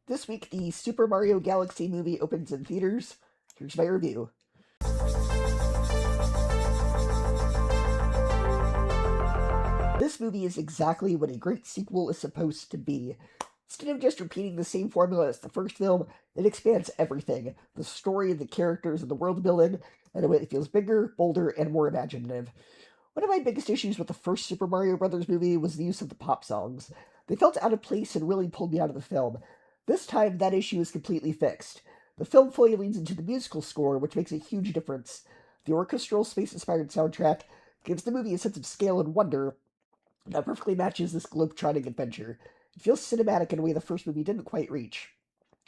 This week, the Super Mario Galaxy movie opens in theaters. Here's my review. This movie is exactly what a great sequel is supposed to be. Instead of just repeating the same formula as the first film, it expands everything: the story, the characters, and the world building in a way that feels bigger, bolder, and more imaginative. One of my biggest issues with the first Super Mario Bros. Movie was the use of the pop songs. They felt out of place and really pulled me out of the film. This time, that issue is completely fixed. The film fully leans into the musical score, which makes a huge difference. The orchestral, space-inspired soundtrack gives the movie a sense of scale and wonder that perfectly matches this globe-trotting adventure. It feels cinematic in a way the first movie didn't quite reach.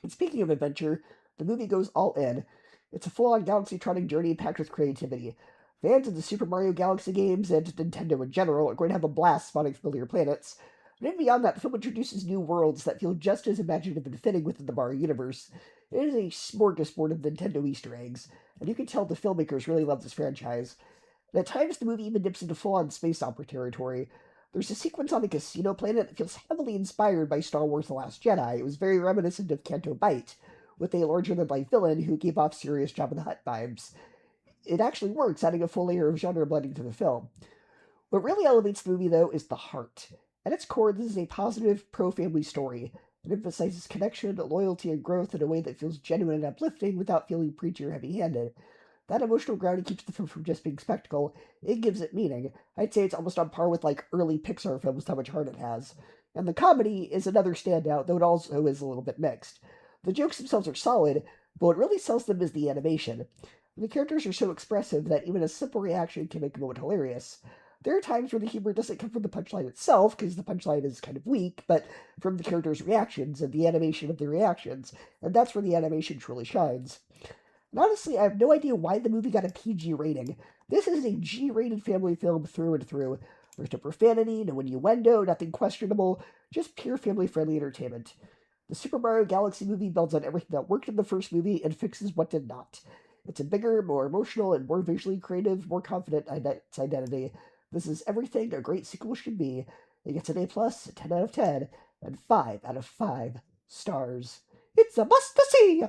And speaking of adventure, the movie goes all in. It's a full-on galaxy-trotting journey packed with creativity. Fans of the Super Mario Galaxy games and Nintendo in general are going to have a blast spotting familiar planets. But even beyond that, the film introduces new worlds that feel just as imaginative and fitting within the Mario universe. It is a smorgasbord of Nintendo Easter eggs, and you can tell the filmmakers really love this franchise. And at times, the movie even dips into full-on space opera territory. There's a sequence on a casino planet that feels heavily inspired by Star Wars The Last Jedi. It was very reminiscent of Canto Bight, with a larger-than-life villain who gave off serious Jabba the Hutt vibes. It actually works, adding a full layer of genre blending to the film. What really elevates the movie, though, is the heart. At its core, this is a positive, pro-family story. It emphasizes connection, loyalty, and growth in a way that feels genuine and uplifting without feeling preachy or heavy-handed. That emotional grounding keeps the film from just being spectacle. It gives it meaning. I'd say it's almost on par with, early Pixar films, how much heart it has. And the comedy is another standout, though it also is a little bit mixed. The jokes themselves are solid, but what really sells them is the animation. The characters are so expressive that even a simple reaction can make a moment hilarious. There are times where the humor doesn't come from the punchline itself, because the punchline is kind of weak, but from the characters' reactions and the animation of their reactions, and that's where the animation truly shines. And honestly, I have no idea why the movie got a PG rating. This is a G-rated family film through and through. There's no profanity, no innuendo, nothing questionable, just pure family-friendly entertainment. The Super Mario Galaxy movie builds on everything that worked in the first movie and fixes what did not. It's a bigger, more emotional, and more visually creative, more confident its identity. This is everything a great sequel should be. It gets an A+, 10 out of 10, and 5 out of 5 stars. It's a must-see!